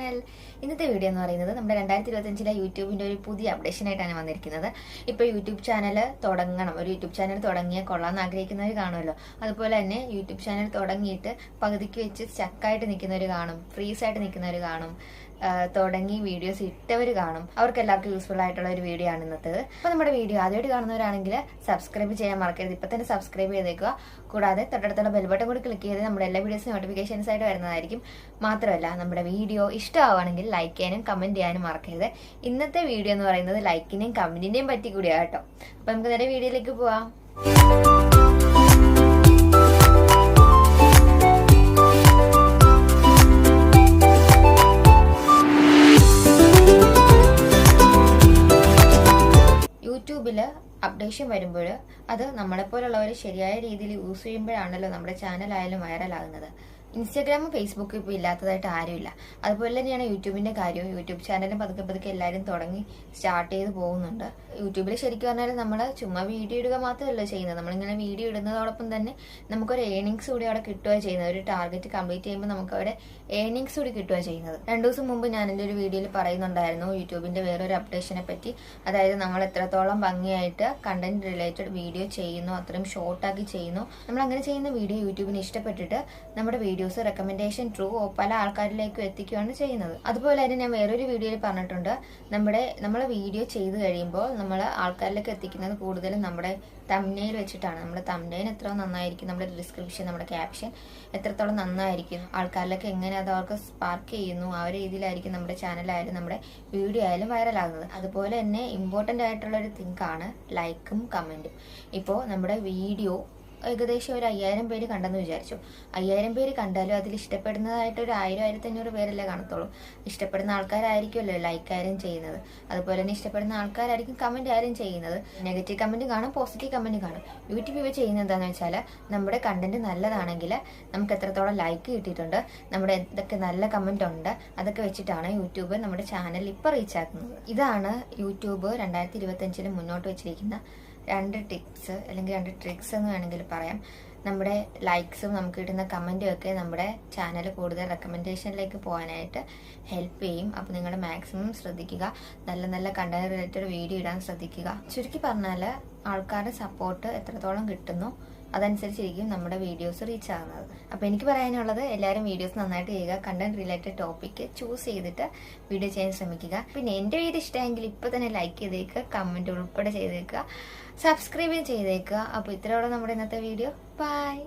Channel. ഇന്നത്തെ video എന്ന് പറയുന്നത് നമ്മുടെ 2025 യൂട്യൂബിന്റെ ഒരു പുതിയ അപ്ഡേഷൻ ആയിട്ടാണ് വന്നിരിക്കുന്നത്. ഇപ്പോൾ യൂട്യൂബ് ചാനൽ തുടങ്ങണം, ഒരു യൂട്യൂബ് ചാനൽ തുടങ്ങിയാൽ കൊള്ളാമെന്ന് ആഗ്രഹിക്കുന്നവർ കാണുമല്ലോ. അതുപോലെ തന്നെ യൂട്യൂബ് ചാനൽ തുടങ്ങിയിട്ട് പകുതിക്ക് വെച്ച് സ്റ്റക്കായിട്ട് നിൽക്കുന്നവർ കാണും, ഫ്രീസായിട്ട് നിൽക്കുന്നവർ കാണും, തുടങ്ങി വീഡിയോസ് ഇട്ടവർ കാണും. അവർക്ക് എല്ലാവർക്കും യൂസ്ഫുൾ ആയിട്ടുള്ള ഒരു വീഡിയോ ആണ് ഇന്നത്തേത്. അപ്പോൾ നമ്മുടെ വീഡിയോ ആദ്യമായിട്ട് കാണുന്നവരാണെങ്കിൽ സബ്സ്ക്രൈബ് ചെയ്യാൻ മറക്കരുത്. ഇപ്പം തന്നെ സബ്സ്ക്രൈബ് ചെയ്തേക്കുക. കൂടാതെ തൊട്ടടുത്തുള്ള ബെൽ ബട്ടൺ കൂടി ക്ലിക്ക് ചെയ്ത് നമ്മുടെ എല്ലാ വീഡിയോസും നോട്ടിഫിക്കേഷൻസ് ആയിട്ട് വരുന്നതായിരിക്കും. മാത്രമല്ല നമ്മുടെ വീഡിയോ ഇഷ്ടമാവുകയാണെങ്കിൽ ലൈക്ക് ചെയ്യാനും കമന്റ് ചെയ്യാനും മറക്കരുത്. ഇന്നത്തെ വീഡിയോ എന്ന് പറയുന്നത് ലൈക്കിനെയും കമന്റിനെയും പറ്റി കൂടിയാണ് കേട്ടോ. അപ്പൊ നമുക്ക് നേരെ വീഡിയോയിലേക്ക് പോവാം. യൂട്യൂബില് അപ്ഡേഷൻ വരുമ്പോൾ അത് നമ്മളെപ്പോലുള്ളവർ ശരിയായ രീതിയിൽ യൂസ് ചെയ്യുമ്പോഴാണല്ലോ നമ്മുടെ ചാനലായാലും വൈറലാകുന്നത്. ഇൻസ്റ്റാഗ്രാമും ഫേസ്ബുക്കും ഇപ്പോൾ ഇല്ലാത്തതായിട്ട് ആരുമില്ല. അതുപോലെ തന്നെയാണ് യൂട്യൂബിന്റെ കാര്യവും. യൂട്യൂബ് ചാനലും പതുക്കെ പതുക്കെ എല്ലാവരും തുടങ്ങി സ്റ്റാർട്ട് ചെയ്ത് പോകുന്നുണ്ട്. യൂട്യൂബിൽ ശരിക്കും പറഞ്ഞാൽ നമ്മൾ ചുമ്മാ വീഡിയോ ഇടുക മാത്രമല്ല ചെയ്യുന്നത്. നമ്മളിങ്ങനെ വീഡിയോ ഇടുന്നതോടൊപ്പം തന്നെ നമുക്കൊരു ഏണിങ്സ് കൂടി അവിടെ കിട്ടുക ചെയ്യുന്നത്. ഒരു ടാർഗറ്റ് കംപ്ലീറ്റ് ചെയ്യുമ്പോൾ നമുക്ക് അവിടെ ഏണിങ്സ് കൂടി കിട്ടുക ചെയ്യുന്നത്. 2 ദിവസം മുമ്പ് ഞാൻ എൻ്റെ ഒരു വീഡിയോയിൽ പറയുന്നുണ്ടായിരുന്നു യൂട്യൂബിന്റെ വേറൊരു അപ്ഡേഷനെ പറ്റി. അതായത് നമ്മൾ എത്രത്തോളം ഭംഗിയായിട്ട് കണ്ടന്റ് റിലേറ്റഡ് വീഡിയോ ചെയ്യുന്നു, അത്രയും ഷോർട്ടാക്കി ചെയ്യുന്നു. നമ്മൾ അങ്ങനെ ചെയ്യുന്ന വീഡിയോ യൂട്യൂബിന് ഇഷ്ടപ്പെട്ടിട്ട് നമ്മുടെ വീഡിയോസ് റെക്കമെൻഡേഷൻ ത്രൂ പല ആൾക്കാരിലേക്കും എത്തിക്കുകയാണ് ചെയ്യുന്നത്. അതുപോലെ തന്നെ ഞാൻ വേറൊരു വീഡിയോയിൽ പറഞ്ഞിട്ടുണ്ട്, നമ്മൾ വീഡിയോ ചെയ്ത് കഴിയുമ്പോൾ നമ്മൾ ആൾക്കാരിലേക്ക് എത്തിക്കുന്നത് കൂടുതലും നമ്മുടെ തംബ്നെയിൽ വെച്ചിട്ടാണ്. നമ്മുടെ തംബ്നെയിൽ എത്ര നന്നായിരിക്കും, നമ്മുടെ ഡിസ്ക്രിപ്ഷൻ, നമ്മുടെ ക്യാപ്ഷൻ എത്രത്തോളം നന്നായിരിക്കും, ആൾക്കാരിലേക്ക് എങ്ങനെ അത് അവർക്ക് സ്പാർക്ക് ചെയ്യുന്നു, ആ ഒരു രീതിയിലായിരിക്കും നമ്മുടെ ചാനലായാലും നമ്മുടെ വീഡിയോ ആയാലും വൈറലാകുന്നത്. അതുപോലെ തന്നെ ഇമ്പോർട്ടൻ്റ് ആയിട്ടുള്ള ഒരു തിങ്കാണ് ലൈക്കും കമൻറ്റും. ഇപ്പോൾ നമ്മുടെ വീഡിയോ ഏകദേശം ഒരു 5000 പേര് കണ്ടെന്ന് വിചാരിച്ചു. 5000 പേര് കണ്ടാലും അതിൽ ഇഷ്ടപ്പെടുന്നതായിട്ട് ഒരു 1000-1500 പേരല്ലേ കാണത്തുള്ളൂ. ഇഷ്ടപ്പെടുന്ന ആൾക്കാരായിരിക്കുമല്ലോ ലൈക്ക് ആയാലും ചെയ്യുന്നത്. അതുപോലെ തന്നെ ഇഷ്ടപ്പെടുന്ന ആൾക്കാരായിരിക്കും കമന്റ് ആയാലും ചെയ്യുന്നത്. നെഗറ്റീവ് കമന്റ് കാണും, പോസിറ്റീവ് കമന്റ് കാണും. യൂട്യൂബ് ഇവ ചെയ്യുന്നത് എന്താണെന്ന് വെച്ചാൽ നമ്മുടെ കണ്ടന്റ് നല്ലതാണെങ്കിൽ നമുക്ക് എത്രത്തോളം ലൈക്ക് കിട്ടിയിട്ടുണ്ട്, നമ്മുടെ എന്തൊക്കെ നല്ല കമന്റ് ഉണ്ട്, അതൊക്കെ വെച്ചിട്ടാണ് യൂട്യൂബ് നമ്മുടെ ചാനൽ ഇപ്പോൾ റീച്ച് ആക്കുന്നത്. ഇതാണ് യൂട്യൂബ് 2025 മുന്നോട്ട് വെച്ചിരിക്കുന്ന 2 ടിപ്സ് അല്ലെങ്കിൽ 2 ട്രിക്സ് എന്ന് വേണമെങ്കിൽ പറയാം. നമ്മുടെ ലൈക്സും നമുക്ക് കിട്ടുന്ന കമൻറ്റും ഒക്കെ നമ്മുടെ ചാനൽ കൂടുതൽ റെക്കമെൻഡേഷനിലേക്ക് പോകാനായിട്ട് ഹെൽപ്പ് ചെയ്യും. അപ്പോൾ നിങ്ങൾ മാക്സിമം ശ്രദ്ധിക്കുക, നല്ല നല്ല കണ്ടന്റ് റിലേറ്റഡ് വീഡിയോ ഇടാൻ ശ്രദ്ധിക്കുക. ചുരുക്കി പറഞ്ഞാൽ ആൾക്കാരുടെ സപ്പോർട്ട് എത്രത്തോളം കിട്ടുന്നു അതനുസരിച്ചിരിക്കും നമ്മുടെ വീഡിയോസ് റീച്ച് ആകുന്നത്. അപ്പോൾ എനിക്ക് പറയാനുള്ളത് എല്ലാവരും വീഡിയോസ് നന്നായിട്ട് ചെയ്യുക, കണ്ടന്റ് റിലേറ്റഡ് ടോപ്പിക്ക് ചൂസ് ചെയ്തിട്ട് വീഡിയോ ചെയ്യാൻ ശ്രമിക്കുക. പിന്നെ എൻ്റെ വീഡിയോ ഇഷ്ടമെങ്കിൽ ഇപ്പോൾ തന്നെ ലൈക്ക് ചെയ്തേക്കുക, കമൻറ്റ് ഉൾപ്പെടെ ചെയ്തേക്കുക, സബ്സ്ക്രൈബ് ചെയ്തേക്കുക. അപ്പോൾ ഇത്രയോളം നമ്മുടെ ഇന്നത്തെ വീഡിയോ. ബൈ.